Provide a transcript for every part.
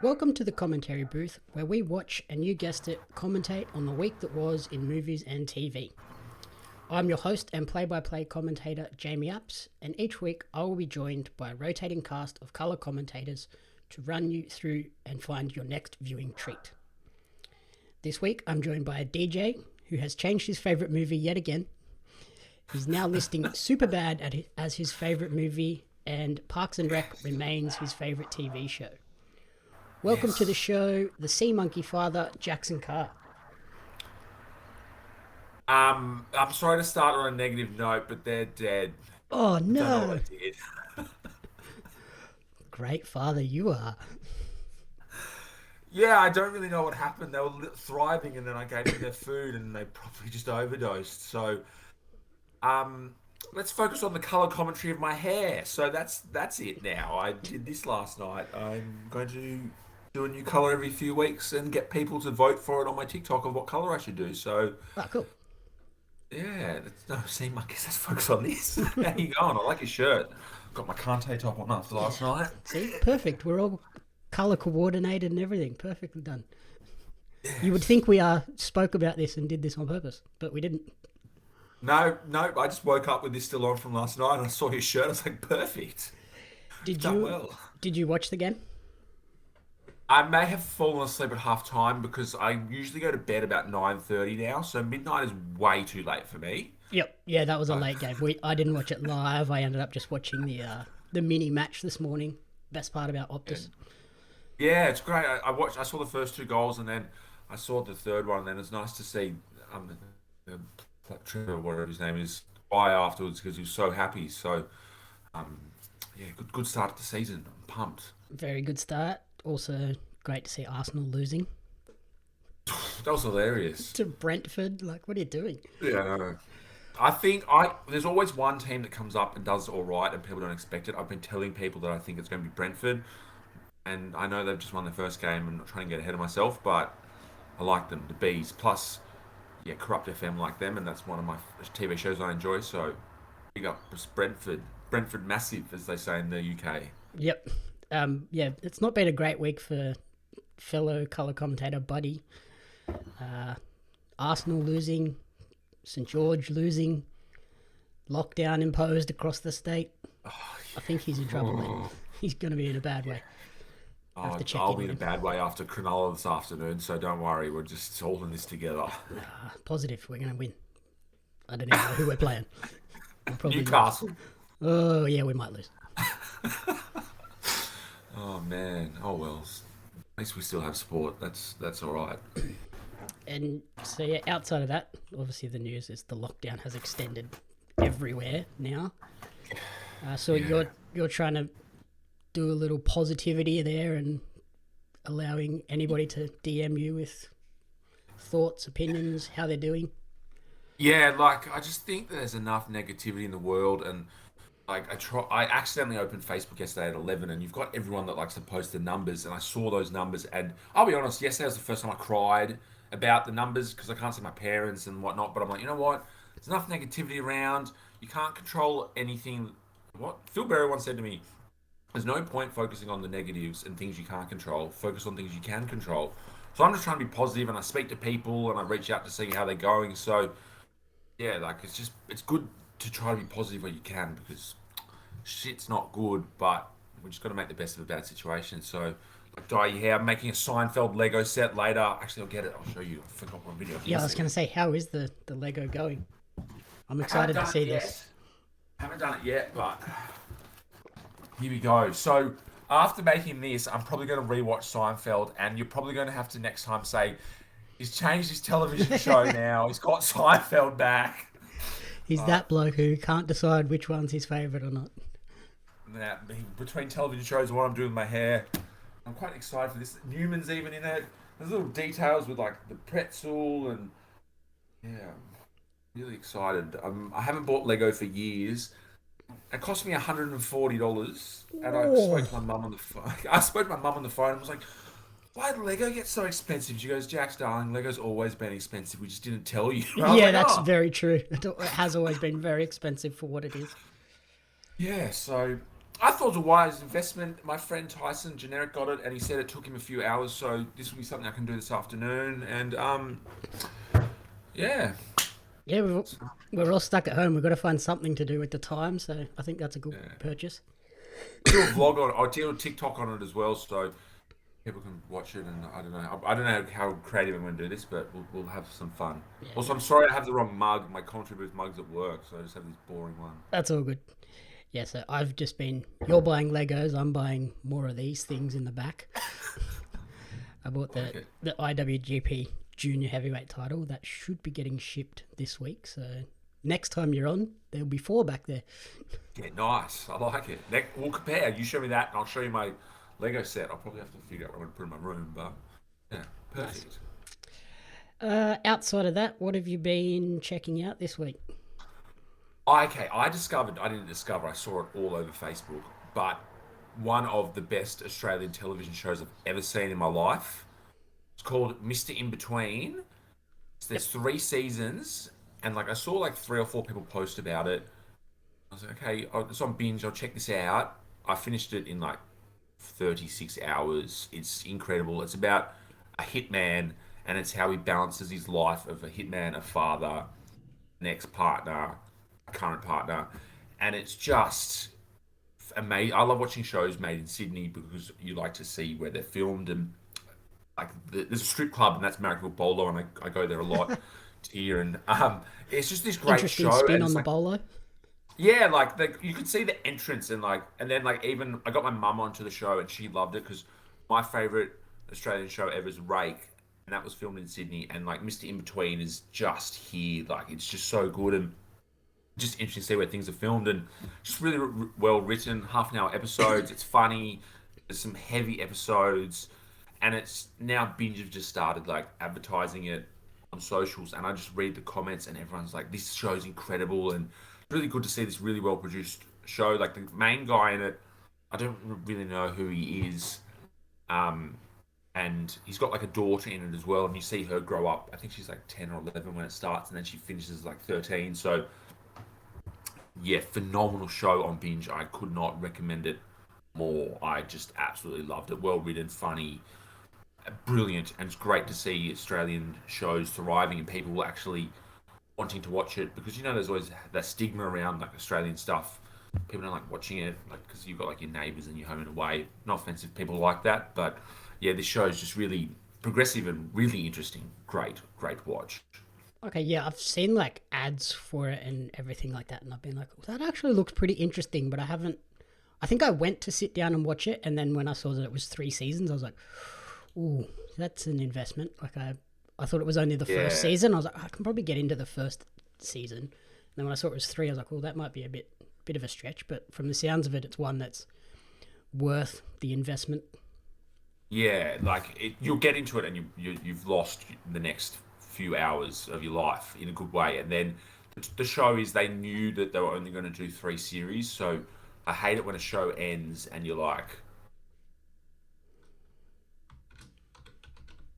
Welcome to the commentary booth, where we watch and you guessed it, commentate on the week that was in movies and TV. I'm your host and play-by-play commentator Jamie Apps, and each week I will be joined by a rotating cast of colour commentators to run you through and find your next viewing treat. This week I'm joined by a DJ who has changed his favourite movie yet again. He's now listing Superbad as his favourite movie, and Parks and Rec remains his favourite TV show. Welcome to the show, the Sea Monkey father, Jaxon Carr. I'm sorry to start on a negative note, but they're dead. Oh Don't know no! what I did. Great father you are. Yeah, I don't really know what happened. They were thriving, and then I gave them their food, and they probably just overdosed. So, let's focus on the color commentary of my hair. So that's it now. I did this last night. I'm going to do a new color every few weeks and get people to vote for it on my TikTok of what color I should do. So, Oh, cool. yeah, see, Marcus, let's focus on this. How you going? I like your shirt. Got my Kante top on after last night. See, perfect. We're all colour coordinated and everything. Perfectly done. You would think we spoke about this and did this on purpose, but we didn't. No, I just woke up with this still on from last night and I saw your shirt. I was like, perfect. Done well. Did you watch the game? I may have fallen asleep at half time because I usually go to bed about 9:30 now, so midnight is way too late for me. Yep. Yeah, that was a late game. I didn't watch it live. I ended up just watching the mini match this morning. Best part about Optus. Yeah, it's great. I saw the first two goals and then I saw the third one, and then it's nice to see that Trevor, whatever his name is, cry afterwards because he was so happy. So, yeah, good start to the season. I'm pumped. Very good start. Also, great to see Arsenal losing That was hilarious. to Brentford. Like, what are you doing? Yeah, I know. I think there's always one team that comes up and does all right, and people don't expect it. I've been telling people that I think it's going to be Brentford, and I know they've just won their first game. I'm not trying to get ahead of myself, but I like them, the Bees. Plus, yeah, Corrupt FM like them, and that's one of my TV shows I enjoy. So, big up Brentford. Brentford massive, as they say in the UK. Yep. Yeah, it's not been a great week for fellow colour commentator Buddy. Arsenal losing, St George losing, lockdown imposed across the state. I think he's in trouble, mate. He's going to be in a bad way. I'll be in a bad way after Cronulla this afternoon, so don't worry. We're just all in this together. Positive, we're going to win. I don't even know who we're playing. We'll probably Newcastle. lose. Oh, yeah, we might lose. Oh man. Oh well. At least we still have sport. That's all right. And so, yeah, outside of that, obviously the news is the lockdown has extended everywhere now. So Yeah. you're trying to do a little positivity there and allowing anybody to DM you with thoughts, opinions, how they're doing. Yeah, like I just think there's enough negativity in the world, and like I accidentally opened Facebook yesterday at 11, and you've got everyone that likes to post the numbers, and I saw those numbers, and I'll be honest, yesterday was the first time I cried about the numbers because I can't see my parents and whatnot. But I'm like, you know what? There's enough negativity around. You can't control anything. What Phil Berry once said to me: "There's no point focusing on the negatives and things you can't control. Focus on things you can control." So I'm just trying to be positive, and I speak to people, and I reach out to see how they're going. So yeah, like it's good to try to be positive where you can because shit's not good, but we just got to make the best of a bad situation. So, like dye your hair, I'm making a Seinfeld Lego set later. Actually, I'll get it. I'll show you. I forgot what video. Yeah, I was going to say, how is the Lego going? I'm I excited haven't to done see it yet. this. Haven't done it yet, but here we go. So after making this, I'm probably going to rewatch Seinfeld, and you're probably going to have to next time say, he's changed his television show now. He's got Seinfeld back. He's that bloke who can't decide which one's his favourite or not. Now, between television shows and what I'm doing with my hair, I'm quite excited for this. Newman's even in it. There's little details with like the pretzel and yeah, I'm really excited. I haven't bought Lego for years. It cost me $140, and I spoke to my mum on the phone. I spoke to my mum on the phone and was like, "Why did Lego get so expensive?" She goes, "Jax, darling, Lego's always been expensive. We just didn't tell you." And I was Yeah, like, that's "Oh." very true. It has always been very expensive for what it is. Yeah, so I thought it was a wise investment. My friend Tyson, generic, got it, and he said it took him a few hours. So this will be something I can do this afternoon. And yeah, Yeah, we're all stuck at home. We've got to find something to do with the time, so I think that's a good yeah. purchase. Do a vlog on it. I'll do a TikTok on it as well, so people can watch it. And I don't know. I don't know how creative I'm going to do this, but we'll have some fun. Yeah, Also, no, I'm sorry I have the wrong mug. My commentary booth mug's at work, so I just have this boring one. that's all good. Yeah, so I've just been. You're buying Legos. I'm buying more of these things in the back. I bought I like it. the IWGP Junior Heavyweight title that should be getting shipped this week. So next time you're on, there'll be 4 back there. Yeah, nice. I like it. We'll compare. You show me that, and I'll show you my Lego set. I'll probably have to figure out what I'm going to put in my room, but yeah, Nice. perfect. Outside of that, what have you been checking out this week? Okay, I didn't discover, I saw it all over Facebook, but one of the best Australian television shows I've ever seen in my life. It's called Mr. Inbetween. Yep. There's 3 seasons, and like I saw like 3 or 4 people post about it. I was like, okay, it's on binge. I'll check this out. I finished it in like 36 hours. It's incredible. It's about a hitman, and it's how he balances his life of a hitman, a father, an ex-partner, a current partner, and it's just amazing. I love watching shows made in Sydney because you like to see where they're filmed, and like there's a strip club, and that's Marrickville Bolo, and I go there a lot to hear, and it's just this great Interesting show, spin and on it's the like bolo. yeah, like you could see the entrance and like, and then like even I got my mum onto the show and she loved it because my favorite Australian show ever is Rake, and that was filmed in Sydney. And like Mr. In Between is just here, like it's just so good and just interesting to see where things are filmed and just really well written. Half an hour episodes. It's funny. There's some heavy episodes, and it's now Binge have just started like advertising it on socials, and I just read the comments, and everyone's like, "This show's incredible," and it's really good to see this really well produced show. Like the main guy in it, I don't really know who he is, um, and he's got like a daughter in it as well, and you see her grow up. I think she's like 10 or 11 when it starts, and then she finishes like 13. So yeah, phenomenal show on Binge. I could not recommend it more. I just absolutely loved it. Well written, funny, brilliant, and it's great to see Australian shows thriving and people actually wanting to watch it because you know there's always that stigma around like Australian stuff. People don't like watching it, like because you've got like your neighbours and your home and away. Not offensive, people like that, but yeah, this show is just really progressive and really interesting. Great watch. Okay, yeah, I've seen like ads for it and everything like that, and I've been like, "Oh, that actually looks pretty interesting," but I haven't. I think I went to sit down and watch it, and then when I saw that it was 3 seasons, I was like, "Ooh, that's an investment." Like I thought it was only the first Yeah, season. I was like, I can probably get into the first season. And then when I saw it was 3, I was like, "Well, that might be a bit of a stretch," but from the sounds of it, it's one that's worth the investment. yeah, like you'll get into it and you've lost the next few hours of your life in a good way, and then the show is they knew that they were only going to do 3 series, so I hate it when a show ends and you're like,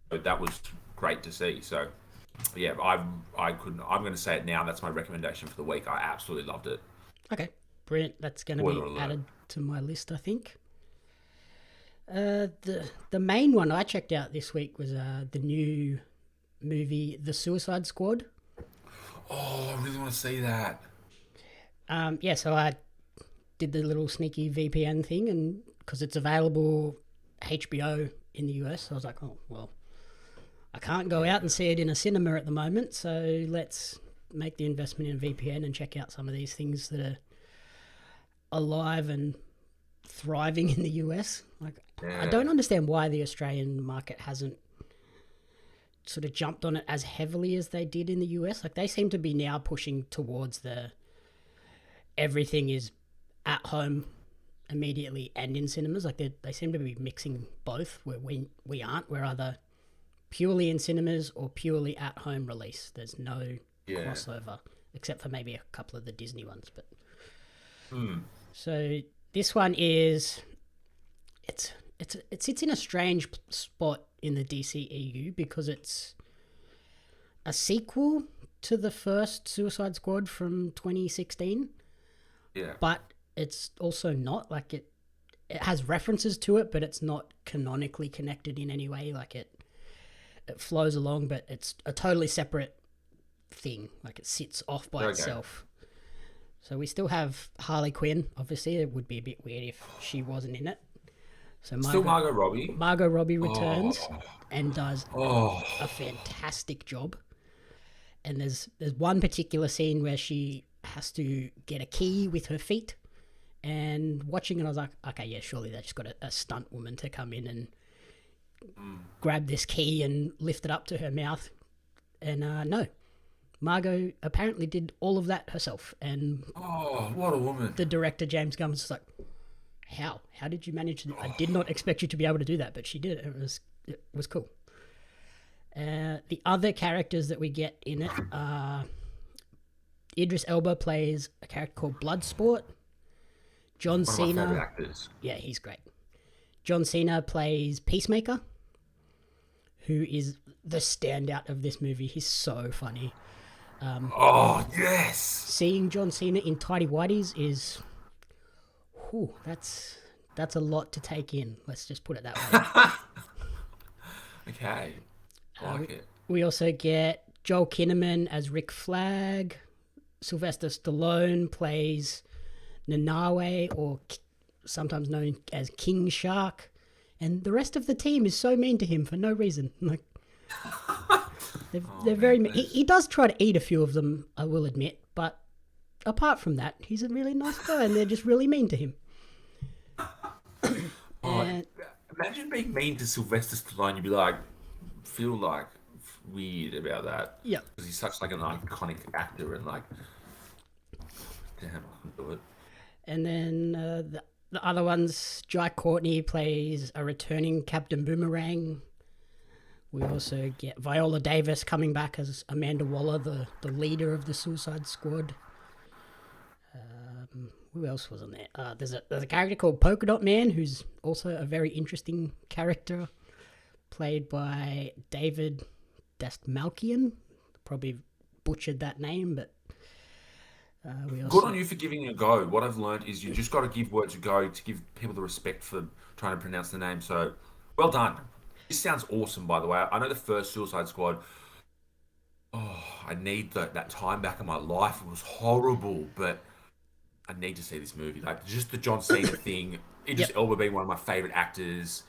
but that was great to see. So yeah, I couldn't. I'm going to say it now. That's my recommendation for the week. I absolutely loved it. Okay, brilliant. That's going to be Spoiler alert. added to my list, I think. The main one I checked out this week was the new movie, The Suicide Squad. Oh, I really want to see that. Yeah, so I did the little sneaky VPN thing, and because it's available HBO in the US, I was like, oh well, I can't go out and see it in a cinema at the moment, so let's make the investment in VPN and check out some of these things that are alive and thriving in the US. Like, I Yeah, don't understand why the Australian market hasn't sort of jumped on it as heavily as they did in the US. Like, they seem to be now pushing towards the everything is at home immediately and in cinemas. Like, they seem to be mixing both, where we aren't. We're either purely in cinemas or purely at home release. There's no yeah. crossover except for maybe a couple of the Disney ones. But Hmm. so this one is it sits in a strange spot in the DCEU because it's a sequel to the first Suicide Squad from 2016, Yeah. but it's also not like it has references to it, but it's not canonically connected in any way. Like it flows along, but it's a totally separate thing. Like it sits off by itself. So we still have Harley Quinn. Obviously, it would be a bit weird if she wasn't in it. So Still Margot Robbie. Margot Robbie returns and does a fantastic job. And there's one particular scene where she has to get a key with her feet. And watching it, I was like, okay, yeah, surely they just got a stunt woman to come in and grab this key and lift it up to her mouth. And no, Margot apparently did all of that herself. And what a woman! The director James Gunn was just like, how did you manage to do? I did not expect you to be able to do that, but she did. It was cool. The other characters that we get in it are Idris Elba plays a character called Bloodsport. John Cena. One of my favorite actors. Yeah, he's great. John Cena plays Peacemaker, who is the standout of this movie. He's so funny. Yes! Seeing John Cena in tidy whities is, that's a lot to take in. Let's just put it that way. Okay, I like it. We also get Joel Kinnaman as Rick Flag. Sylvester Stallone plays Nanawe, or sometimes known as King Shark, and the rest of the team is so mean to him for no reason. Like they're very mean. He does try to eat a few of them, I will admit, but apart from that, he's a really nice guy, and they're just really mean to him. Imagine being mean to Sylvester Stallone. You'd be like, feel like weird about that. Yeah, because he's such like an iconic actor, and like, damn, I couldn't do it. And then the other ones, Jai Courtney plays a returning Captain Boomerang. We also get Viola Davis coming back as Amanda Waller, the leader of the Suicide Squad. Who else was on there? There's a character called Polka Dot Man, who's also a very interesting character, played by David Dastmalchian. Probably butchered that name, but we also... Good on you for giving it a go. What I've learned is you just got to give words a go to give people the respect for trying to pronounce the name. So, well done. This sounds awesome, by the way. I know the first Suicide Squad. I need that time back in my life. It was horrible, but I need to see this movie. Like, just the John Cena thing. Idris Elba being one of my favorite actors.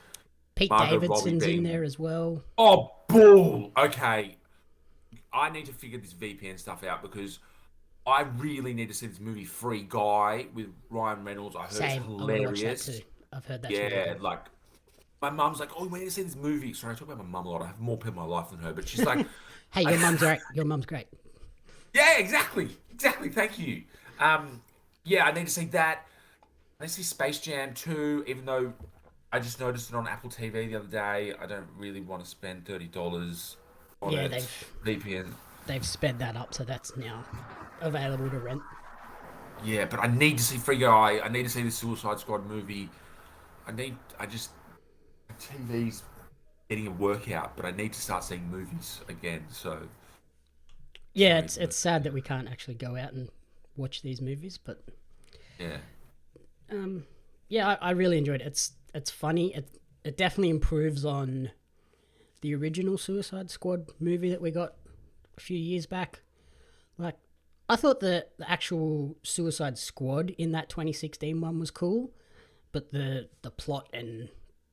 Pete Davidson's in there as well. Oh, bull! Okay. I need to figure this VPN stuff out because I really need to see this movie Free Guy with Ryan Reynolds. I heard it's hilarious. That too. I've heard that too. Like, my mum's like, we need to see this movie. Sorry, I talk about my mum a lot. I have more people in my life than her, but she's like... Hey, your mum's great. Your mum's great. Yeah, exactly. Thank you. I need to see that. I need to see Space Jam 2, even though I just noticed it on Apple TV the other day. I don't really want to spend $30 on it. VPN. They've sped that up, so that's now available to rent. Yeah, but I need to see Free Guy. I need to see the Suicide Squad movie. TV's getting a workout, but I need to start seeing movies again. So yeah, it's sad that we can't actually go out and watch these movies, but I really enjoyed it. It's funny. It definitely improves on the original Suicide Squad movie that we got a few years back. Like, I thought the actual Suicide Squad in that 2016 one was cool, but the plot and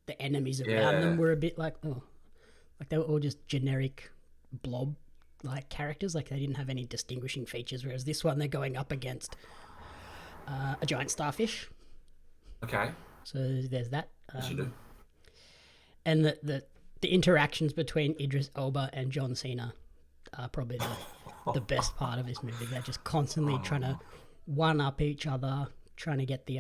the enemies around them were a bit like they were all just generic blob like characters. Like, they didn't have any distinguishing features, whereas this one they're going up against a giant starfish. Okay. So there's that. Yes, you do. And the interactions between Idris Elba and John Cena are probably the best part of this movie. They're just constantly trying to one up each other, trying to get the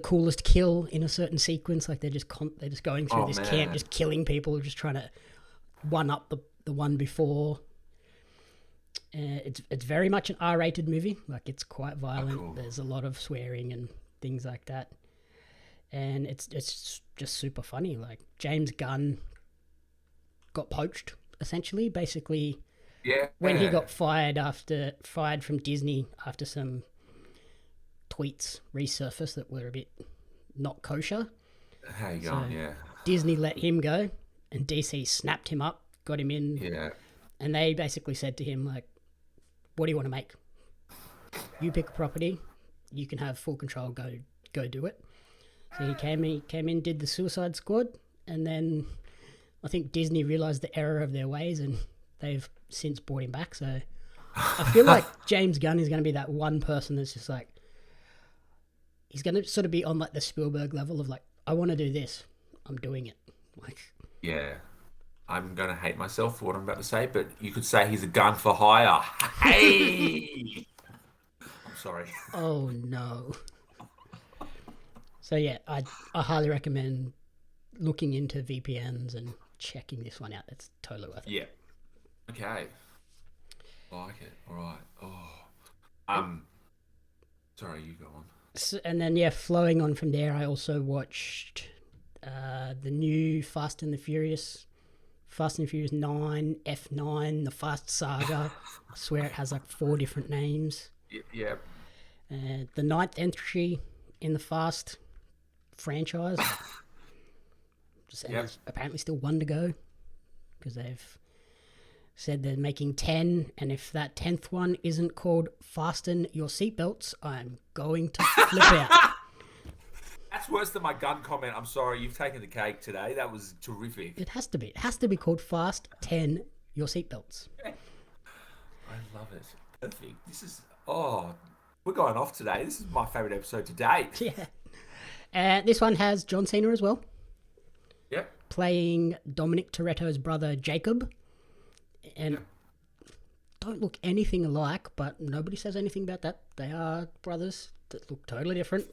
coolest kill in a certain sequence. Like, they're just going through this camp, just killing people, just trying to one up the one before. It's very much an R-rated movie. Like, it's quite violent. Cool. There's a lot of swearing and things like that, and it's just super funny. Like, James Gunn got poached essentially, basically. Yeah. When he got fired from Disney after some tweets resurfaced that were a bit not kosher. How you So going? Yeah. Disney let him go, and DC snapped him up, got him in, Yeah. and they basically said to him, like, what do you want to make? You pick a property, you can have full control, go do it. So he came in, did the Suicide Squad, and then I think Disney realised the error of their ways, and they've since brought him back. So I feel like James Gunn is going to be that one person that's just like, he's going to sort of be on like the Spielberg level of like, I want to do this, I'm doing it. Like, Yeah. I'm going to hate myself for what I'm about to say, but you could say he's a gun for hire. Hey! I'm sorry. oh no. So yeah, I highly recommend looking into VPNs and checking this one out. It's totally worth it. Yeah. Okay. Like it. All right. Oh. Sorry, you go on. So, and then yeah, flowing on from there, I also watched the new Fast and Furious 9, F9, the Fast Saga. I swear it has like 4 different names. Yeah. The 9th entry in the Fast franchise. There's apparently still 1 to go, because they've said they're making 10, and if that 10th one isn't called Fasten Your Seatbelts, I'm going to flip out. That's worse than my gun comment. I'm sorry, you've taken the cake today. That was terrific. It has to be. It has to be called Fast 10 Your Seatbelts. I love it. Perfect. We're going off today. This is my favourite episode to date. Yeah. This one has John Cena as well. Yep. Playing Dominic Toretto's brother, Jakob. And don't look anything alike, but nobody says anything about that. They are brothers that look totally different.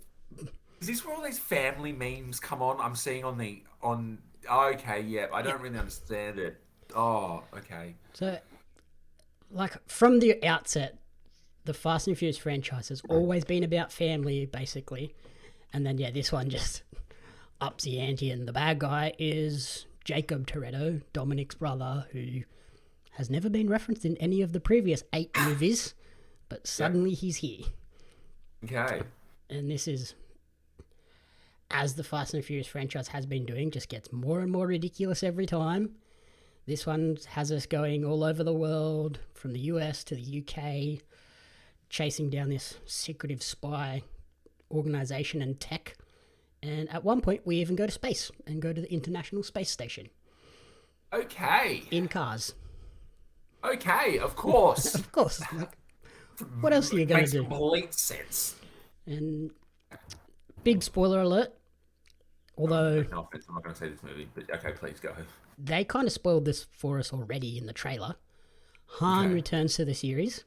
Is this where all these family memes come on? I'm seeing okay, yeah. I don't really understand it. Oh, okay. So, like, from the outset, the Fast and Furious franchise has always been about family, basically. And then, yeah, this one just ups the ante, and the bad guy is Jakob Toretto, Dominic's brother, who has never been referenced in any of the previous 8 movies, but suddenly he's here. Okay. And this is, as the Fast and Furious franchise has been doing, just gets more and more ridiculous every time. This one has us going all over the world, from the US to the UK, chasing down this secretive spy organization and tech. And at one point, we even go to space and go to the International Space Station. Okay. In cars. Okay, of course. Of course. Like, what else are you going to do? Makes complete sense. And big spoiler alert, although... No offense, I'm not going to say this movie, but okay, please go. They kind of spoiled this for us already in the trailer. Han returns to the series,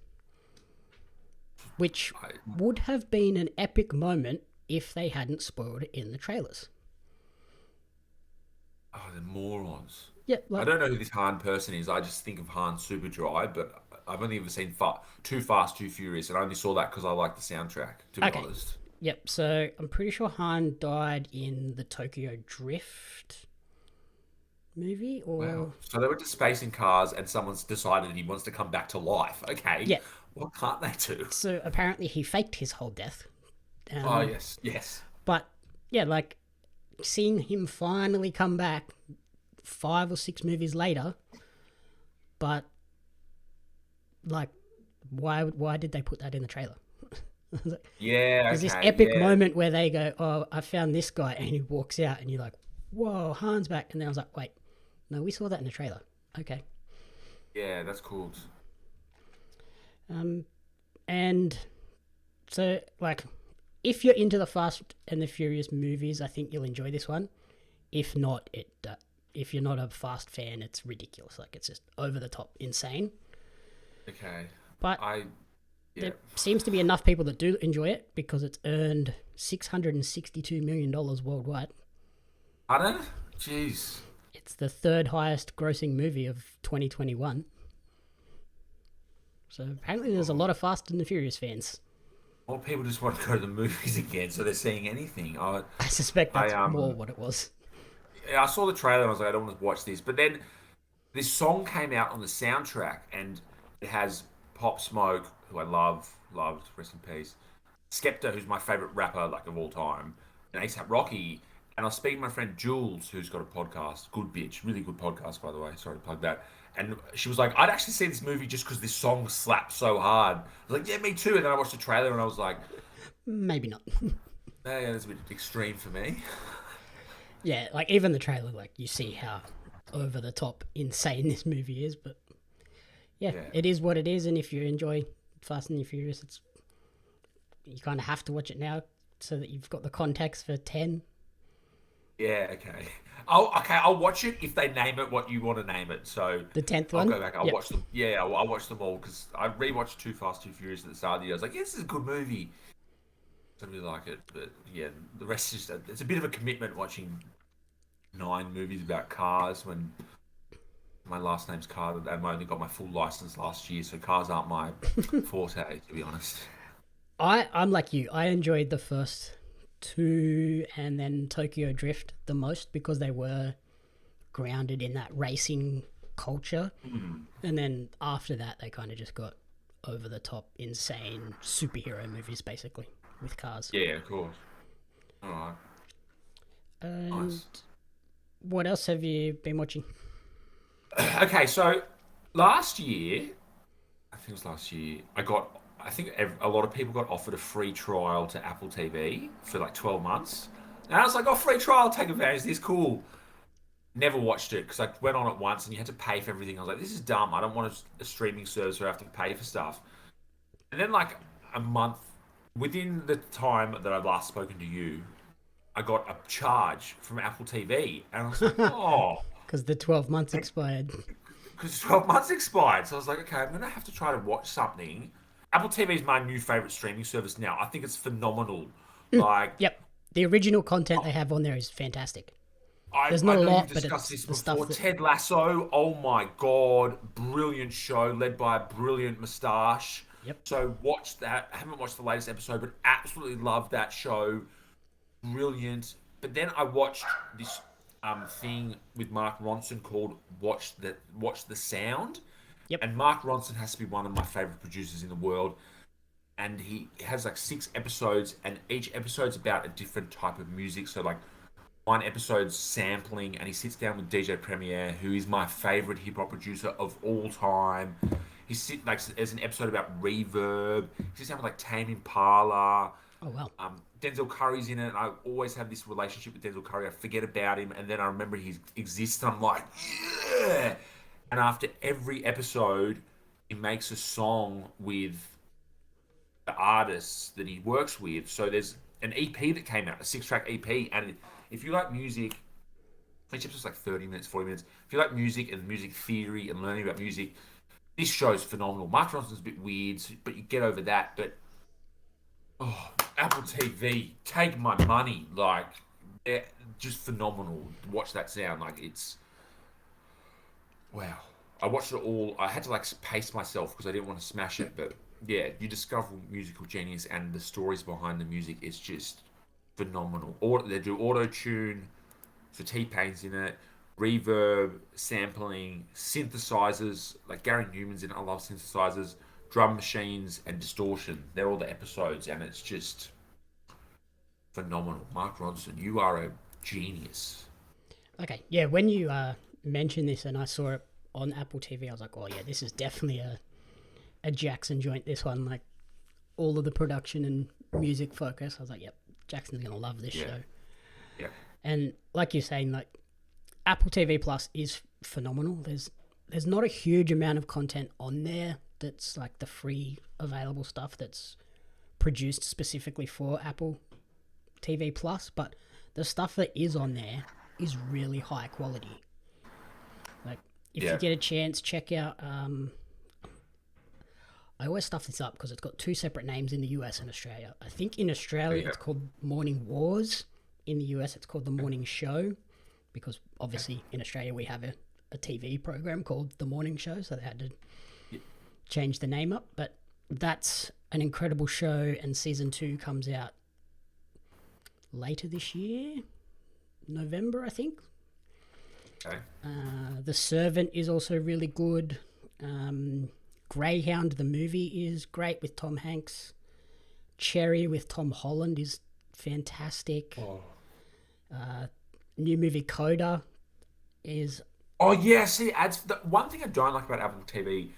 which would have been an epic moment if they hadn't spoiled it in the trailers. Oh, they're morons. Yeah, I don't know who this Han person is. I just think of Han super dry, but I've only ever seen Too Fast, Too Furious, and I only saw that because I like the soundtrack, to be honest. Yep, so I'm pretty sure Han died in the Tokyo Drift movie, or... Wow. So they went to space in cars, and someone's decided he wants to come back to life. Okay. Yeah. What can't they do? So apparently he faked his whole death. Oh, yes. But, yeah, like, seeing him finally come back 5 or 6 movies later, but, like, why did they put that in the trailer? Like, there's this epic moment where they go, oh, I found this guy, and he walks out, and you're like, whoa, Han's back. And then I was like, wait, no, we saw that in the trailer. Okay. Yeah, that's cool. And so, like, if you're into the Fast and the Furious movies, I think you'll enjoy this one. If not, if you're not a Fast fan, it's ridiculous. Like, it's just over the top insane. Okay. But there seems to be enough people that do enjoy it, because it's earned $662 million worldwide. Pardon? Jeez. It's the 3rd highest grossing movie of 2021. So apparently there's a lot of Fast and the Furious fans. Well, people just want to go to the movies again, so they're seeing anything. I suspect that's more what it was. Yeah, I saw the trailer and I was like, I don't want to watch this. But then this song came out on the soundtrack, and it has Pop Smoke, who I loved, rest in peace, Skepta, who's my favorite rapper like of all time, and ASAP Rocky. And I was speaking to my friend Jules, who's got a podcast, good bitch, really good podcast by the way. Sorry to plug that. And she was like, "I'd actually see this movie just because this song slaps so hard." I was like, "Yeah, me too." And then I watched the trailer and I was like, Maybe not. "Yeah, that's a bit extreme for me." Yeah, like even the trailer, like you see how over the top insane this movie is, but yeah, it is what it is. And if you enjoy Fast and the Furious, you kind of have to watch it now so that you've got the context for 10. Yeah, okay. I'll watch it if they name it what you want to name it. So The 10th I'll one? go back. I'll Yep. watch them. Yeah, I'll watch them all because I rewatched Too Fast, Too Furious at the start of the year. I was like, yeah, this is a good movie. I really like it, but yeah, the rest is it's a bit of a commitment watching 9 movies about cars when my last name's Carr and I only got my full license last year, so cars aren't my forte, to be honest. I'm like you. I enjoyed the first 2 and then Tokyo Drift the most because they were grounded in that racing culture. And then after that, they kind of just got over the top, insane superhero movies, basically, with cars. Yeah, of course. All right. And Nice. what else have you been watching? Okay, so last year, I think it was last year, I think a lot of people got offered a free trial to Apple TV for like 12 months. And I was like, oh, free trial, take advantage of this, cool. Never watched it because I went on it once and you had to pay for everything. I was like, this is dumb. I don't want a streaming service where I have to pay for stuff. And then, like a month within the time that I've last spoken to you, I got a charge from Apple TV. And I was like, oh, Because the 12 months expired. because 12 months expired. So I was like, okay, I'm going to have to try to watch something. Apple TV is my new favorite streaming service now. I think it's phenomenal. Like, Yep. The original content they have on there is fantastic. I There's not a know lot, you've but discussed it's this the stuff before. that... Ted Lasso, oh my god, brilliant show led by a brilliant moustache. Yep. So watch that. I haven't watched the latest episode, but absolutely love that show. Brilliant. But then I watched this thing with Mark Ronson called Watch the Sound. Yep. And Mark Ronson has to be one of my favorite producers in the world. And he has like 6 episodes, and each episode's about a different type of music. So like one episode's sampling, and he sits down with DJ Premier, who is my favorite hip hop producer of all time. There's an episode about reverb. He sits down with like Tame Impala. Oh, wow. Denzel Curry's in it, and I always have this relationship with Denzel Curry. I forget about him, and then I remember he exists, and I'm like, yeah! And after every episode, he makes a song with the artists that he works with. So there's an EP that came out, a 6-track EP, and if you like music, each episode's like 30 minutes, 40 minutes. If you like music and music theory and learning about music, this show's phenomenal. Mark Ronson's a bit weird, but you get over that. But Apple TV, take my money. Like, they're just phenomenal. Watch that sound. Like, it's wow. I watched it all. I had to like pace myself because I didn't want to smash it. But yeah, you discover musical genius, and the stories behind the music is just phenomenal. They do auto tune, so T-Pain's in it, reverb, sampling, synthesizers. Like Gary Newman's in it. I love synthesizers, drum machines, and distortion. They're all the episodes, and it's just phenomenal. Mark Ronson, you are a genius. Okay. Yeah, when you mentioned this and I saw it on Apple TV, I was like, oh, yeah, this is definitely a Jaxon joint, this one. Like, all of the production and music focus. I was like, yep, Jackson's going to love this show. Yeah. And like you're saying, like, Apple TV Plus is phenomenal. There's not a huge amount of content on there that's like the free available stuff that's produced specifically for Apple TV Plus, but the stuff that is on there is really high quality. Like, if you get a chance, check out... I always stuff this up because it's got 2 separate names in the US and Australia. I think in Australia it's called Morning Wars. In the US it's called The Morning Show, because obviously in Australia we have a TV program called The Morning Show, so they had to change the name up. But that's an incredible show, and season 2 comes out later this year, November, I think. Okay. The Servant is also really good. Greyhound, the movie, is great with Tom Hanks. Cherry with Tom Holland is fantastic. New movie Coda is... Oh yeah, see ads. The one thing I don't like about Apple TV,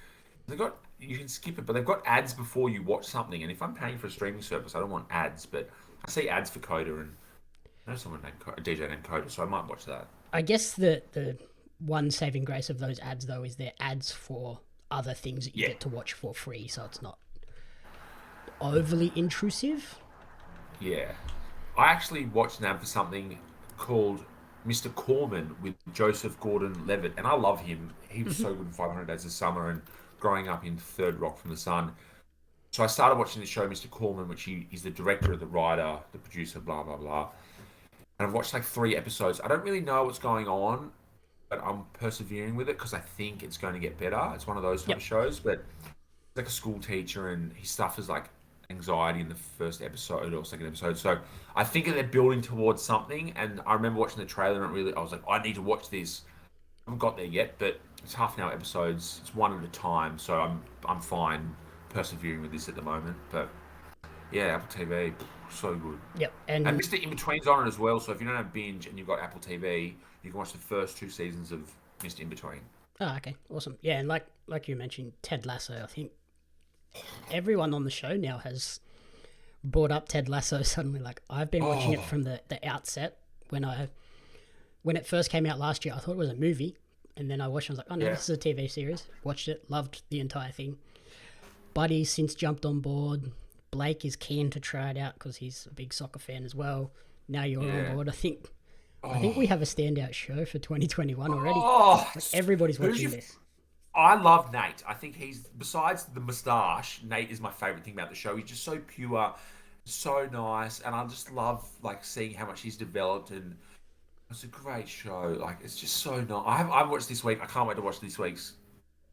you can skip it, but they've got ads before you watch something. And if I'm paying for a streaming service, I don't want ads. But I see ads for Coda, and I know someone named a DJ named Coda, so I might watch that. I guess the one saving grace of those ads though is they're ads for other things that you get to watch for free, so it's not overly intrusive. Yeah, I actually watched an ad for something called Mr. Corman with Joseph Gordon-Levitt, and I love him. He was so good in 500 Days of Summer and growing up in Third Rock from the Sun. So I started watching the show Mr. Corman, which he's the director, the writer, the producer, blah, blah, blah. And I've watched like 3 episodes. I don't really know what's going on, but I'm persevering with it because I think it's going to get better. It's one of those type of shows, but he's like a school teacher and he suffers like anxiety in the first episode or second episode. So I think that they're building towards something. And I remember watching the trailer and I was like, I need to watch this. I haven't got there yet, but it's half an hour episodes. It's one at a time, so I'm fine persevering with this at the moment. But yeah, Apple TV, so good. Yep, and Mr. Inbetween's on it as well. So if you don't have Binge and you've got Apple TV, you can watch the first 2 seasons of Mr. Inbetween. Oh, okay, awesome. Yeah, and like you mentioned, Ted Lasso. I think everyone on the show now has brought up Ted Lasso suddenly. Like I've been watching it from the outset. When it first came out last year, I thought it was a movie, and then I watched it. I was like, oh no, this is a TV series. Watched it, loved the entire thing. Buddy's since jumped on board. Blake is keen to try it out because he's a big soccer fan as well. Now you're on board. I think we have a standout show for 2021 already. Like everybody's watching this. I love Nate. I think he's, besides the moustache, Nate is my favourite thing about the show. He's just so pure, so nice, and I just love like seeing how much he's developed, and it's a great show. Like it's just so nice. I've watched this week. I can't wait to watch this week's.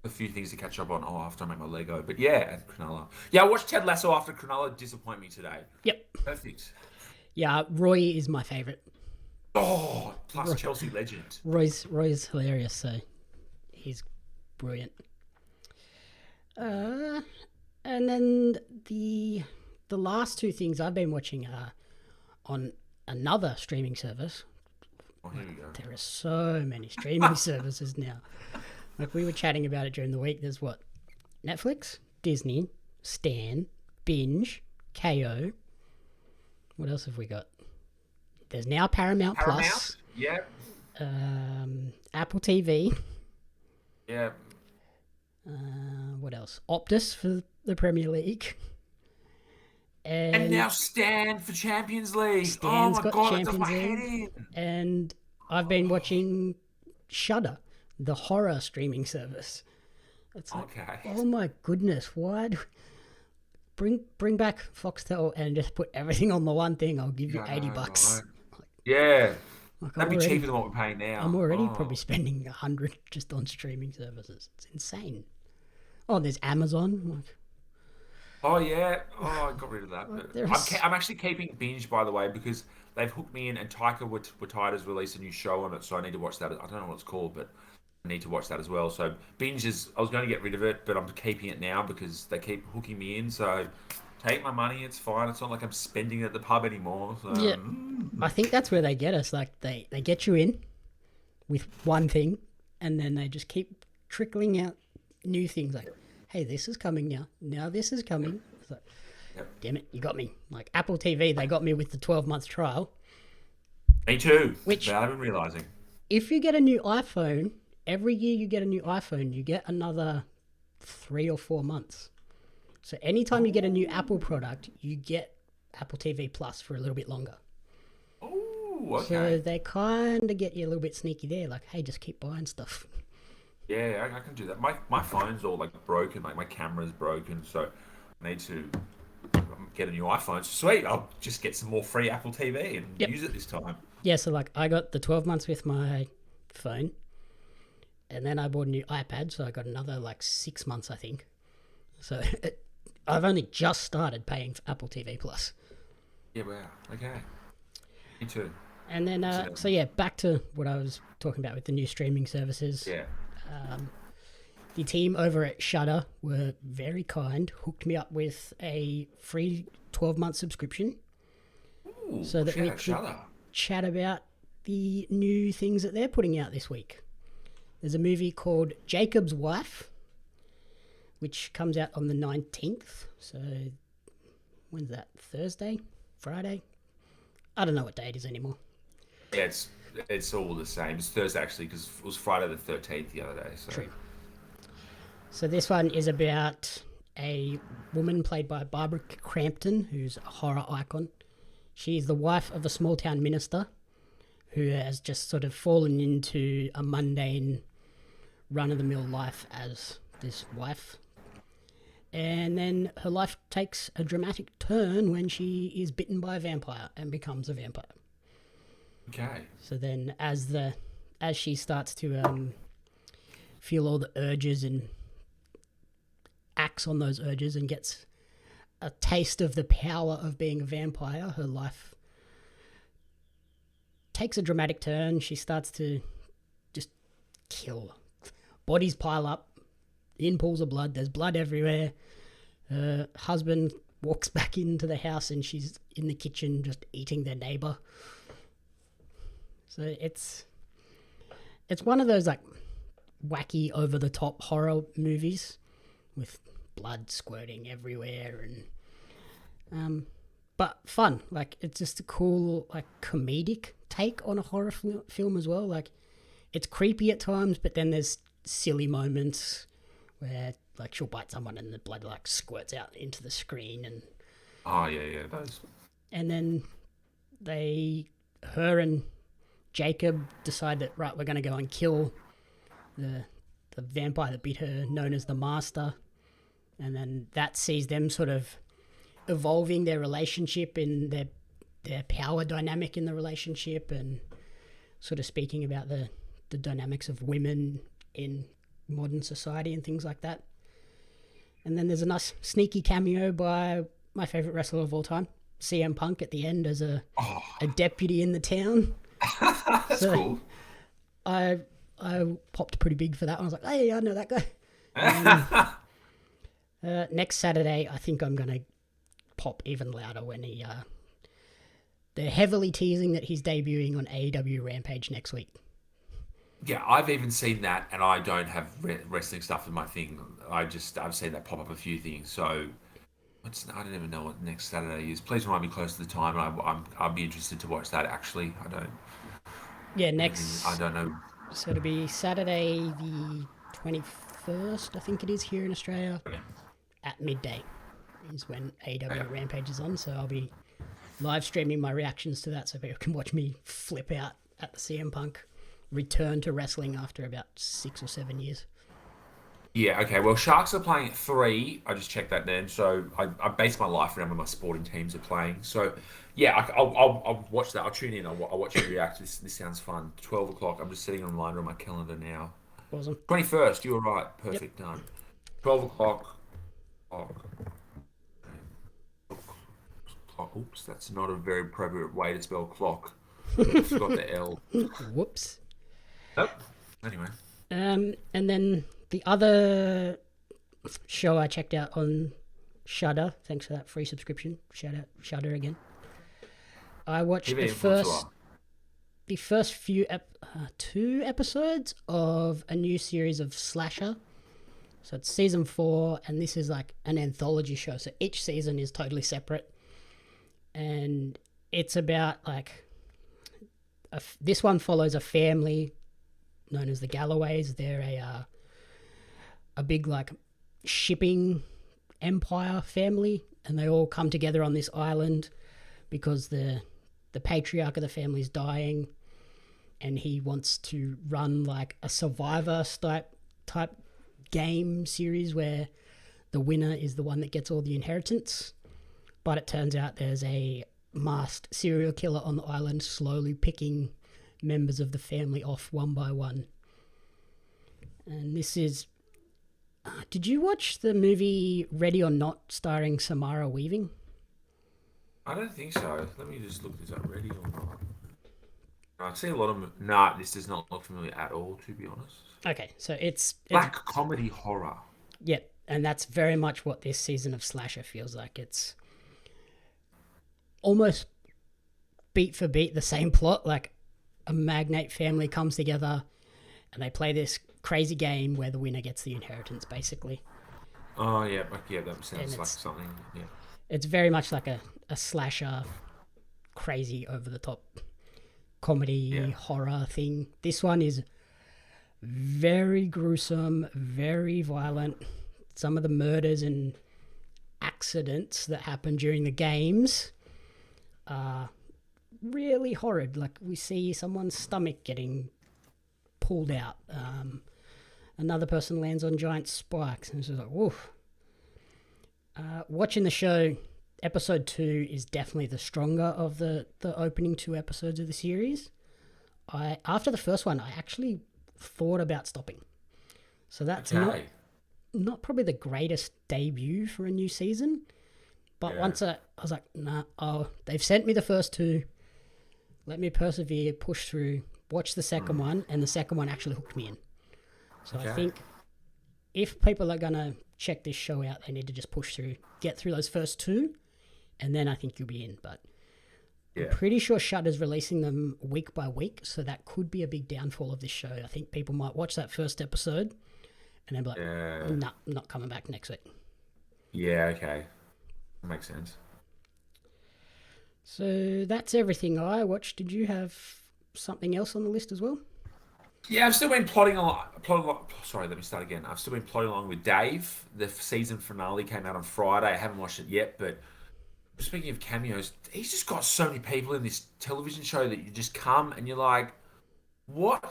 A few things to catch up on. After I make my Lego, but yeah, and Cronulla. Yeah, I watched Ted Lasso after Cronulla disappoint me today. Yep. Perfect. Yeah, Roy is my favourite. Oh, plus Chelsea legend. Roy's hilarious, so he's brilliant. And then the last 2 things I've been watching are on another streaming service. Oh, here we go. There are so many streaming services now. Like we were chatting about it during the week. There's what? Netflix, Disney, Stan, Binge, KO. What else have we got? There's now Paramount Plus. Yeah. Apple TV. Yeah. What else? Optus for the Premier League. And now Stan for Champions League. Stan's oh my got god, Champions that does my League. head in. And I've been watching Shudder, the horror streaming service. It's like, oh my goodness, why bring back Foxtel and just put everything on the one thing? I'll give you $80. Right. Yeah. That'd be cheaper than what we're paying now. I'm already probably spending $100 just on streaming services. It's insane. Oh, there's Amazon. Oh yeah. Oh, I got rid of that. But I'm actually keeping Binge, by the way, because they've hooked me in, and Taika Waititi has released a new show on it, so I need to watch that. I don't know what it's called, but I need to watch that as well. So Binge I was going to get rid of it, but I'm keeping it now because they keep hooking me in. So take my money, it's fine. It's not like I'm spending it at the pub anymore. So. Yeah, I think that's where they get us. Like they get you in with one thing, and then they just keep trickling out new things. Like, hey, this is coming now. Now this is coming. It's like, damn it, you got me. Like Apple TV, they got me with the 12-month trial. Me too. Which I've been realizing. If you get a new iPhone, every year you get a new iPhone, you get another 3 or 4 months. So anytime you get a new Apple product, you get Apple TV Plus for a little bit longer. Oh, okay. So they kind of get you a little bit sneaky there, like, hey, just keep buying stuff. Yeah, I can do that. My phone's all like broken, like my camera's broken, so I need to get a new iPhone. Sweet, I'll just get some more free Apple TV and use it this time. Yeah, so like I got the 12 months with my phone, and then I bought a new iPad, so I got another like 6 months, I think. So I've only just started paying for Apple TV Plus. Yeah, wow. Okay. Me too. And then, so yeah, back to what I was talking about with the new streaming services. Yeah. the team over at Shudder were very kind, hooked me up with a free 12-month subscription. Ooh, so that we out could Shudder. chat about the new things that they're putting out this week. There's a movie called Jacob's Wife, which comes out on the 19th. So when's that? Thursday? Friday? I don't know what day it is anymore. Yeah, it's all the same. It's Thursday actually because it was Friday the 13th the other day. So. True. So this one is about a woman played by Barbara Crampton, who's a horror icon. She's the wife of a small town minister who has just sort of fallen into a mundane, run-of-the-mill life as this wife. And then her life takes a dramatic turn when she is bitten by a vampire and becomes a vampire. Okay. So then as she starts to feel all the urges and acts on those urges and gets a taste of the power of being a vampire, her life takes a dramatic turn. She starts to just kill. Bodies pile up in pools of blood. There's blood everywhere. Her husband walks back into the house and she's in the kitchen just eating their neighbor. So it's one of those like wacky over the top horror movies with blood squirting everywhere and but fun. Like it's just a cool like comedic take on a horror film as well. Like it's creepy at times, but then there's silly moments where like she'll bite someone and the blood like squirts out into the screen and those. And then her and Jakob decide that right, we're going to go and kill the vampire that bit her, known as the Master, and then that sees them sort of evolving their relationship in their power dynamic in the relationship, and sort of speaking about the dynamics of women in modern society and things like that. And then there's a nice sneaky cameo by my favourite wrestler of all time, CM Punk, at the end as a deputy in the town. That's cool. I popped pretty big for that one. I was like, hey, I know that guy. Next Saturday, I think I'm going to pop even louder when they're heavily teasing that he's debuting on AEW Rampage next week. Yeah, I've even seen that, and I don't have wrestling stuff in my thing. I've seen that pop up a few things. So I don't even know what next Saturday is. Please remind me close to the time. I'll be interested to watch that. Actually, I don't. Yeah, I don't know. So it'll be Saturday the 21st, I think it is, here in Australia, at midday is when AEW Rampage is on. So I'll be live streaming my reactions to that so people can watch me flip out at the CM Punk return to wrestling after about 6 or 7 years. Yeah, okay. Well, Sharks are playing at 3. I just checked that then. So I base my life around when my sporting teams are playing. So, yeah, I'll watch that. I'll tune in. I'll watch you react. This sounds fun. 12 o'clock. I'm just setting a reminder on my calendar now. Awesome. 21st. You were right. Perfect. Yep. Done. 12 o'clock. Oops, that's not a very appropriate way to spell clock. I forgot the L. Whoops. Nope. Anyway. And then the other show I checked out on Shudder, thanks for that free subscription. Shout out Shudder again. I watched the first few 2 episodes of a new series of Slasher. So it's season 4, and this is like an anthology show. So each season is totally separate, and it's about like this one follows a family known as the Galloways. They're a big like shipping empire family, and they all come together on this island because the patriarch of the family is dying, and he wants to run like a Survivor type game series where the winner is the one that gets all the inheritance. But it turns out there's a masked serial killer on the island slowly picking members of the family off one by one. And this is... did you watch the movie Ready or Not starring Samara Weaving? I don't think so. Let me just look this up. Ready or Not. I see a lot of. Nah, this does not look familiar at all, to be honest. Okay, so it's Black comedy horror. yeah, and that's very much what this season of Slasher feels like. It's almost beat for beat the same plot. Like a magnate family comes together and they play this crazy game where the winner gets the inheritance, basically. Oh yeah, yeah, that And sounds like something. Yeah, it's very much like a slasher, crazy over the top comedy yeah. horror thing. This one is very gruesome, very violent. Some of the murders and accidents that happen during the games are really horrid. Like we see someone's stomach getting pulled out. Another person lands on giant spikes, and it's just like, woof. Watching the show, episode 2 is definitely the stronger of the opening 2 episodes of the series. After the first one, I actually thought about stopping. So that's not probably the greatest debut for a new season. But once I was like, nah, they've sent me the first 2. Let me persevere, push through, watch the second one, and the second one actually hooked me in. So I think if people are going to check this show out, they need to just push through, get through those first 2, and then I think you'll be in. But I'm pretty sure Shudder's releasing them week by week, so that could be a big downfall of this show. I think people might watch that first episode and then be like, nah, I'm not coming back next week. Yeah, okay. That makes sense. So that's everything I watched. Did you have something else on the list as well? Yeah, I've still been plodding along. Sorry, let me start again. I've still been plodding along with Dave. The season finale came out on Friday. I haven't watched it yet, but speaking of cameos, he's just got so many people in this television show that you just come and you're like, what?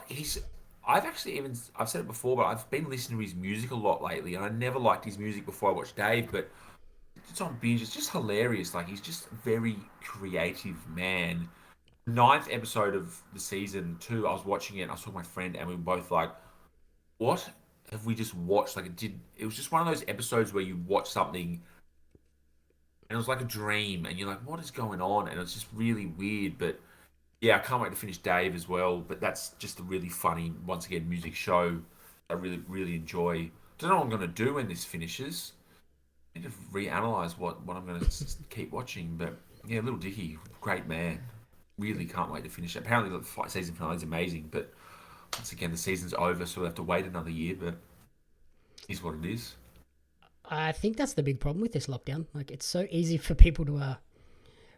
I've said it before, but I've been listening to his music a lot lately, and I never liked his music before I watched Dave, but it's on binge. It's just hilarious. Like he's just a very creative man. Ninth episode of the season 2, I was watching it and I saw my friend and we were both like, what have we just watched? It was just one of those episodes where you watch something and it was like a dream and you're like, what is going on? And it's just really weird. But yeah, I can't wait to finish Dave as well. But that's just a really funny, once again, music show I really, really enjoy. Don't know what I'm going to do when this finishes. I need to reanalyze what I'm going to keep watching. But yeah, Little Dicky, great man. Really can't wait to finish it. Apparently the season finale is amazing, but once again the season's over, so we'll have to wait another year. But it is what it is. I think that's the big problem with this lockdown. Like it's so easy for people to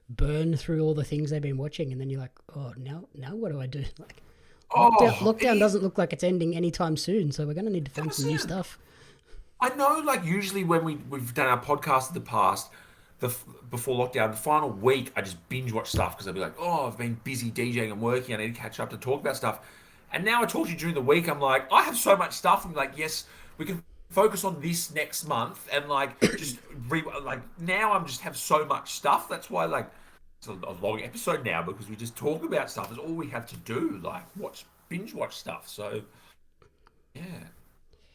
burn through all the things they've been watching, and then you're like, oh, now what do I do? Like lockdown doesn't look like it's ending anytime soon, so we're going to need to find some new stuff. I know, like usually when we've done our podcast in the past, before lockdown, the final week, I just binge watch stuff because I'd be like, oh, I've been busy DJing and working. I need to catch up to talk about stuff. And now I talk to you during the week. I'm like, I have so much stuff. I'm like, yes, we can focus on this next month. And like, now I'm just have so much stuff. That's why like it's a long episode now because we just talk about stuff. It's all we have to do. Like binge watch stuff. So yeah,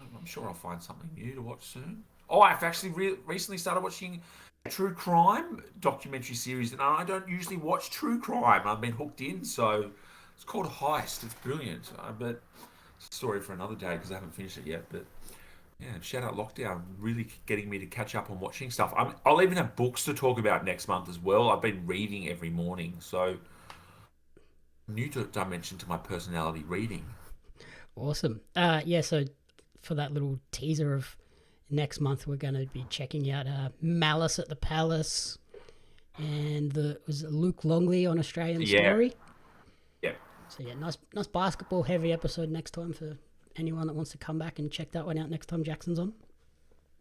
I'm sure I'll find something new to watch soon. Oh, I've actually recently started watching true crime documentary series, and I don't usually watch true crime. I've been hooked in, so it's called Heist. It's brilliant, but it's a story for another day because I haven't finished it yet. But yeah, shout out lockdown, really getting me to catch up on watching stuff. I'll even have books to talk about next month as well. I've been reading every morning, so new dimension to my personality, reading. Awesome. Yeah, so for that little teaser of next month, we're going to be checking out Malice at the Palace and was it Luke Longley on Australian Story. Yeah. So yeah, nice basketball heavy episode next time for anyone that wants to come back and check that one out next time Jackson's on.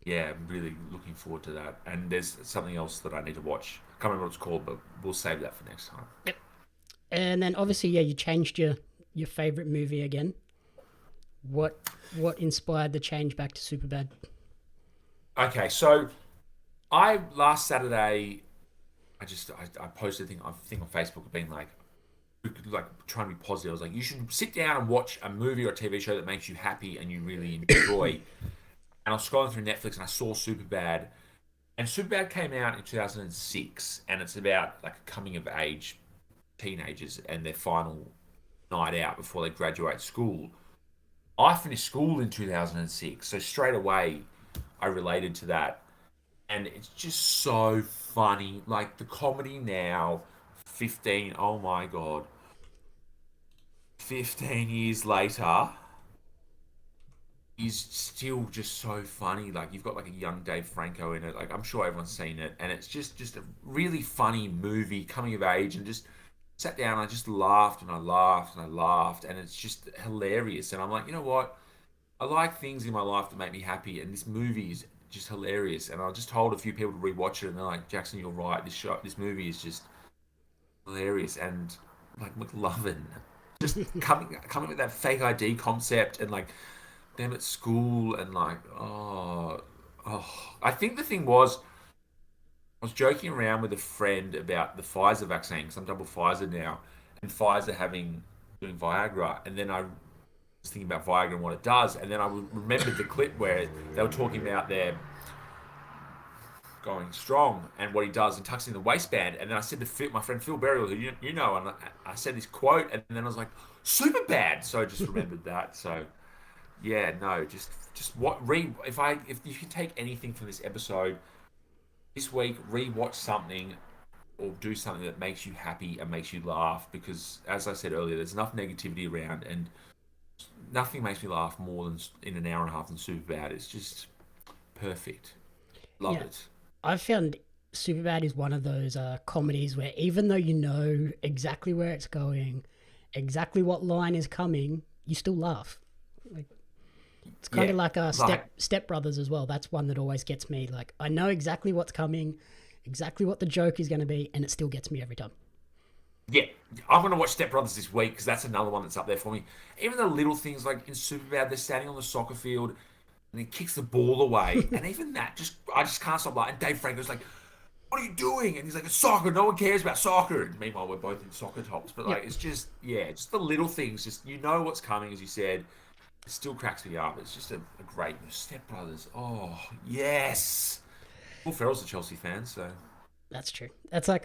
Yeah, I'm really looking forward to that. And there's something else that I need to watch. I can't remember what it's called, but we'll save that for next time. Yep. And then obviously, yeah, you changed your favourite movie again. What inspired the change back to Superbad? Okay, so last Saturday, I posted a thing on Facebook being like trying to be positive. I was like, you should sit down and watch a movie or a TV show that makes you happy and you really enjoy. And I was scrolling through Netflix and I saw Superbad, and Superbad came out in 2006, and it's about like coming of age teenagers and their final night out before they graduate school. I finished school in 2006, so straight away I related to that. And it's just so funny. Like the comedy now, 15, oh my God, 15 years later is still just so funny. Like you've got like a young Dave Franco in it. Like I'm sure everyone's seen it, and it's just a really funny movie, coming of age, and just sat down. I just laughed and I laughed and I laughed, and it's just hilarious. And I'm like, you know what? I like things in my life that make me happy, and this movie is just hilarious. And I just told a few people to rewatch it, and they're like, Jackson, you're right. This movie is just hilarious, and like McLovin just coming with that fake ID concept, and like them at school, and like I think the thing was I was joking around with a friend about the Pfizer vaccine because I'm double Pfizer now, and Pfizer having doing Viagra, and then I was thinking about Viagra and what it does, and then I remembered the clip where they were talking about their going strong and what he does and tucks in the waistband, and then I said to my friend Phil Berry, who you know, and I said this quote, and then I was like, Superbad, so I just remembered that. So yeah, no, just what if you can take anything from this episode this week, rewatch something or do something that makes you happy and makes you laugh, because as I said earlier, there's enough negativity around, and nothing makes me laugh more than in an hour and a half than Superbad. It's just perfect. Love Yeah. it. I've found Superbad is one of those comedies where even though you know exactly where it's going, exactly what line is coming, you still laugh. Like, it's kind Yeah, of like like Step Brothers as well. That's one that always gets me. Like I know exactly what's coming, exactly what the joke is going to be, and it still gets me every time. yeah, I'm gonna watch Step Brothers this week because that's another one that's up there for me. Even the little things like in Superbad, they're standing on the soccer field and he kicks the ball away, and even that, I just can't stop laughing. And Dave Franco's like, "What are you doing?" And he's like, "It's soccer. No one cares about soccer." And meanwhile, we're both in soccer tops, but like, Yep. it's just just the little things. Just you know what's coming, as you said. It still cracks me up. It's just a great Step Brothers. Oh yes. Will Ferrell's a Chelsea fan, so That's true. That's like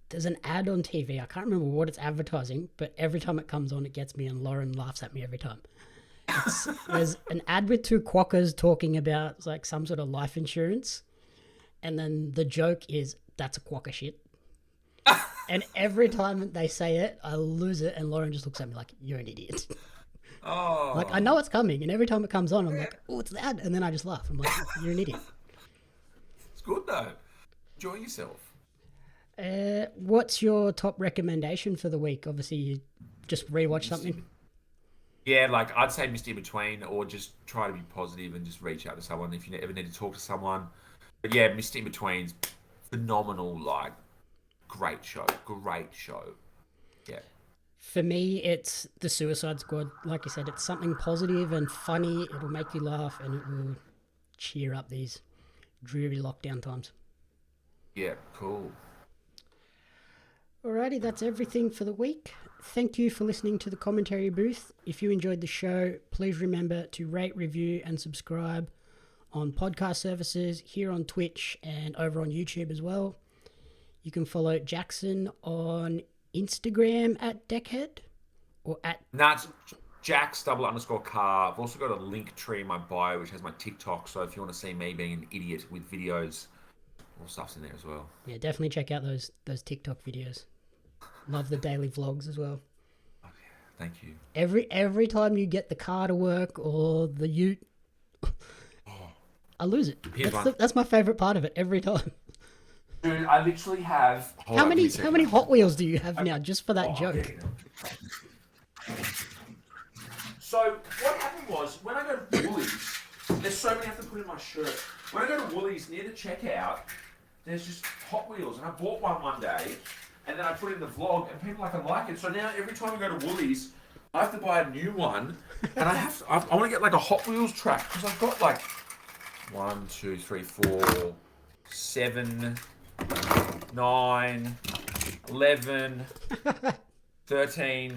there's an ad on TV. I can't remember what it's advertising, but every time it comes on, it gets me, and Lauren laughs at me every time. There's an ad with two quackers talking about like some sort of life insurance, and then the joke is that's a quacker shit. And every time they say it, I lose it, and Lauren just looks at me like you're an idiot. Like I oh know it's coming, and every time it comes on, I'm like, oh, it's that, and then I just laugh. I'm like, you're an idiot. it's good though. Enjoy yourself. What's your top recommendation for the week? Obviously, you just rewatch something. Yeah, like I'd say Missed In Between, or just try to be positive and just reach out to someone if you ever need to talk to someone. But yeah, Missed In Between's phenomenal. Like, great show, great show. Yeah, For me, it's the Suicide Squad. Like you said, it's something positive and funny. It'll make you laugh, and it will cheer up these dreary lockdown times. yeah, cool. Alrighty, that's everything for the week. Thank you for listening to the commentary booth. If you enjoyed the show, please remember to rate, review, and subscribe on podcast services, here on Twitch, and over on YouTube as well. You can follow Jaxon on Instagram at Deckhead or at Nah, it's Jax __ Carr. I've also got a link tree in my bio which has my TikTok. So if you want to see me being an idiot with videos, all stuff's in there as well. yeah, definitely check out those TikTok videos. Love the daily vlogs as well. Thank you. Every time you get the car to work or the ute, I lose it. Here's one. That's my favorite part of it every time. Dude, I literally have. Hold How on, give me many a second. how many Hot Wheels do you have now just for that Oh, joke? yeah. So what happened was when I go to Woolies, there's so many I have to put in my shirt. When I go to Woolies near the checkout, there's just Hot Wheels, and I bought one day, and then I put it in the vlog, and people like it. So now every time I go to Woolies, I have to buy a new one, and I want to get like a Hot Wheels track because I've got like 1, 2, 3, 4, 7, 9, 11, 13,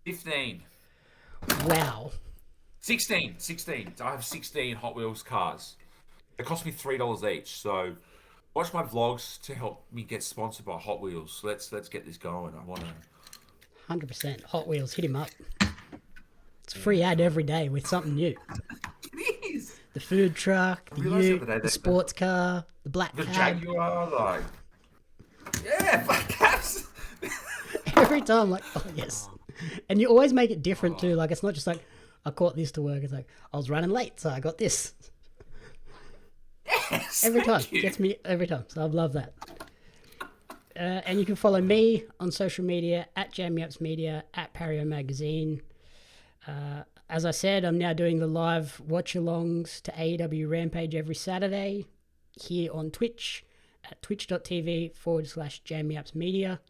15. Wow. 16. I have 16 Hot Wheels cars. It cost me $3 each. So watch my vlogs to help me get sponsored by Hot Wheels. Let's get this going. I want to 100%. Hot Wheels, hit him up. It's a free ad every day with something new. It is. The food truck, I the realised the ute, other day the that sports car, the black the cab. Jaguar, like, yeah, black cabs. Every time, like, oh, yes. And you always make it different too. Like, it's not just like, I caught this to work. It's like, I was running late, so I got this. Yes, Every time. thank you. Gets me every time. So I love that. And you can follow me on social media at JamieUps Media, at Pario Magazine. As I said, I'm now doing the live watch-alongs to AEW Rampage every Saturday here on Twitch at twitch.tv/JamieUps Media.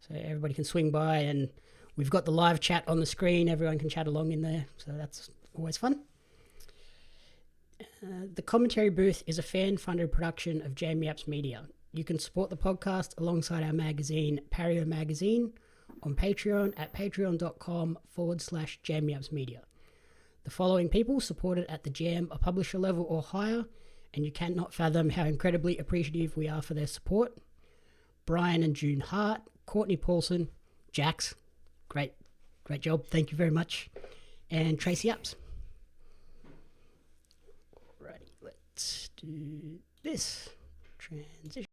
So everybody can swing by, and we've got the live chat on the screen. Everyone can chat along in there, so that's always fun. The Commentary Booth is a fan-funded production of JamieUps Media. You can support the podcast alongside our magazine, Pario Magazine, on Patreon at patreon.com/JamieUps Media. The following people supported at the Jam, a publisher level or higher, and you cannot fathom how incredibly appreciative we are for their support. Brian and June Hart, Courtney Paulson, Jax, great job, thank you very much, and Tracy Apps. Alrighty, let's do this transition.